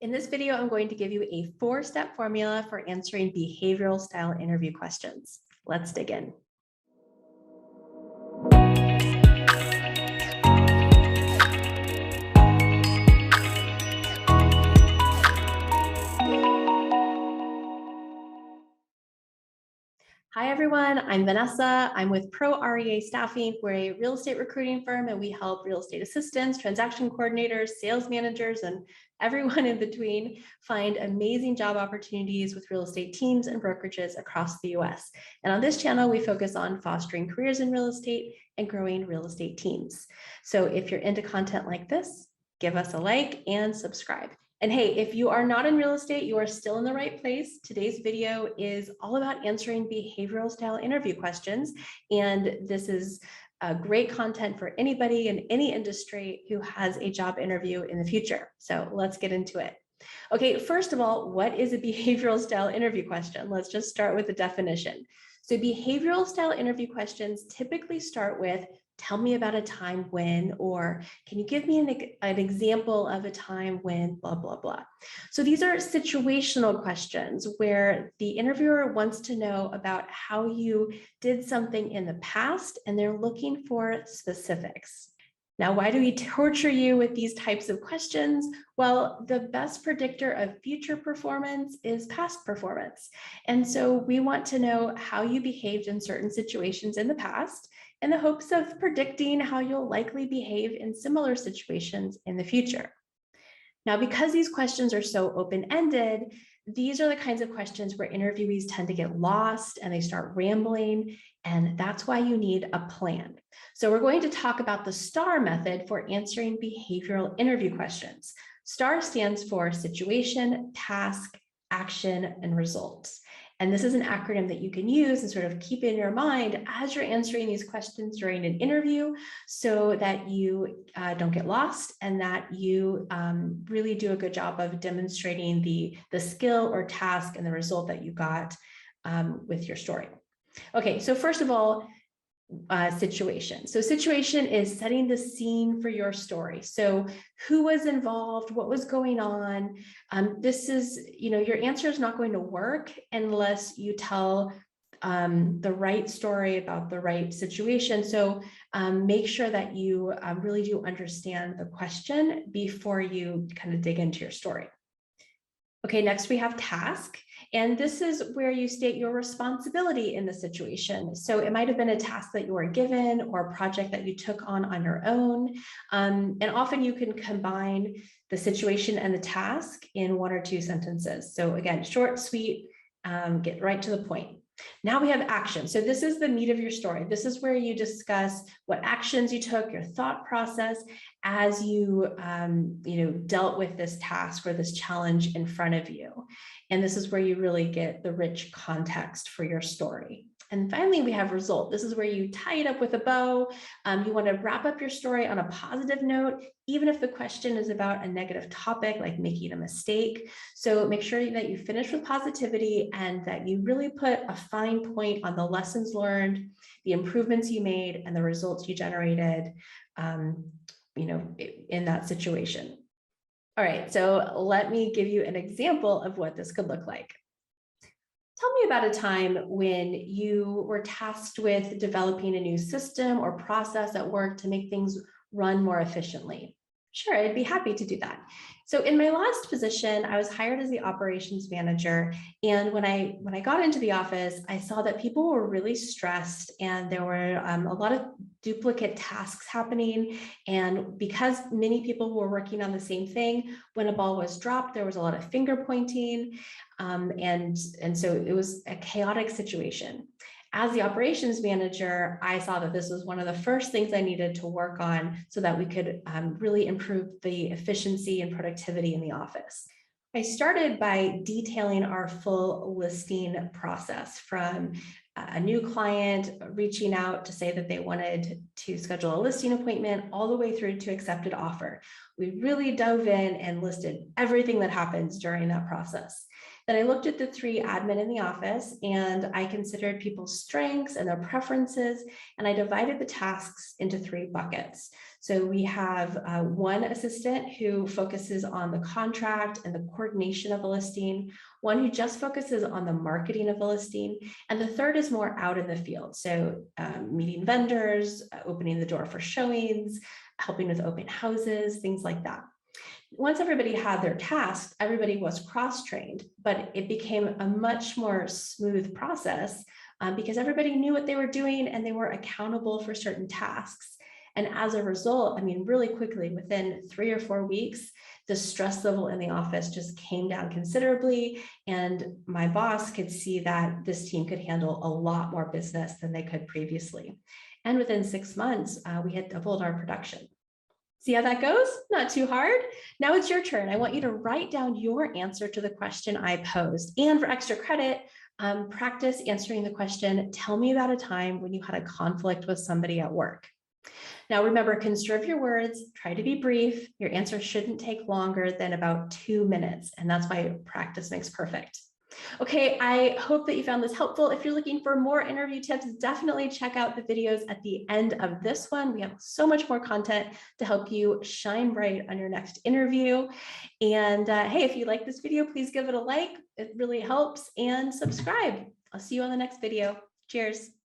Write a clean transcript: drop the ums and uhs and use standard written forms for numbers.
In this video, I'm going to give you a 4-step formula for answering behavioral style interview questions. Let's dig in. Hi, everyone. I'm Vanessa. I'm with R.E.A Staffing. We're a real estate recruiting firm, and we help real estate assistants, transaction coordinators, sales managers, and everyone in between find amazing job opportunities with real estate teams and brokerages across the U.S. And on this channel, we focus on fostering careers in real estate and growing real estate teams. So if you're into content like this, give us a like and subscribe. And hey, if you are not in real estate, you are still in the right place. Today's video is all about answering behavioral style interview questions. And this is great content for anybody in any industry who has a job interview in the future. So let's get into it. Okay, first of all, what is a behavioral style interview question? Let's just start with the definition. So behavioral style interview questions typically start with, tell me about a time when, or can you give me an example of a time when, blah, blah, blah. So these are situational questions where the interviewer wants to know about how you did something in the past, and they're looking for specifics. Now, why do we torture you with these types of questions? Well, the best predictor of future performance is past performance. And so we want to know how you behaved in certain situations in the past, in the hopes of predicting how you'll likely behave in similar situations in the future. Now, because these questions are so open-ended, these are the kinds of questions where interviewees tend to get lost and they start rambling, and that's why you need a plan. So we're going to talk about the STAR method for answering behavioral interview questions. STAR stands for situation, task, action, and results. And this is an acronym that you can use and sort of keep in your mind as you're answering these questions during an interview so that you don't get lost and that you really do a good job of demonstrating the skill or task and the result that you got with your story. Okay, so first of all, situation. So situation is setting the scene for your story. So who was involved, what was going on? This is, your answer is not going to work unless you tell the right story about the right situation. So make sure that you really do understand the question before you kind of dig into your story. Okay, next we have task, and this is where you state your responsibility in the situation. So it might have been a task that you were given or a project that you took on your own. And often you can combine the situation and the task in 1 or 2 sentences. So again, short, sweet, get right to the point. Now we have action. So this is the meat of your story. This is where you discuss what actions you took, your thought process as you, dealt with this task or this challenge in front of you. And this is where you really get the rich context for your story. And finally, we have result. This is where you tie it up with a bow. You want to wrap up your story on a positive note, even if the question is about a negative topic, like making a mistake. So make sure that you finish with positivity and that you really put a fine point on the lessons learned, the improvements you made, and the results you generated, in that situation. All right, so let me give you an example of what this could look like. Tell me about a time when you were tasked with developing a new system or process at work to make things run more efficiently. Sure, I'd be happy to do that. So in my last position, I was hired as the operations manager. And when I got into the office, I saw that people were really stressed and there were a lot of duplicate tasks happening. And because many people were working on the same thing, when a ball was dropped, there was a lot of finger pointing. And so it was a chaotic situation. As the operations manager, I saw that this was one of the first things I needed to work on so that we could really improve the efficiency and productivity in the office. I started by detailing our full listing process, from a new client reaching out to say that they wanted to schedule a listing appointment all the way through to accepted offer. We really dove in and listed everything that happens during that process. Then I looked at the 3 admin in the office, and I considered people's strengths and their preferences, and I divided the tasks into 3 buckets. So we have one assistant who focuses on the contract and the coordination of a listing, one who just focuses on the marketing of the listing, and the third is more out in the field. So meeting vendors, opening the door for showings, helping with open houses, things like that. Once everybody had their tasks, everybody was cross-trained, but it became a much more smooth process because everybody knew what they were doing and they were accountable for certain tasks. And as a result, I mean, really quickly, within 3 or 4 weeks, the stress level in the office just came down considerably. And my boss could see that this team could handle a lot more business than they could previously. And within 6 months, we had doubled our production. See how that goes? Not too hard. Now it's your turn. I want you to write down your answer to the question I posed. And for extra credit, practice answering the question, tell me about a time when you had a conflict with somebody at work. Now remember, conserve your words, try to be brief. Your answer shouldn't take longer than about 2 minutes. And that's why practice makes perfect. Okay, I hope that you found this helpful. If you're looking for more interview tips, definitely check out the videos at the end of this one. We have so much more content to help you shine bright on your next interview. And hey, if you like this video, please give it a like. It really helps, and subscribe. I'll see you on the next video. Cheers.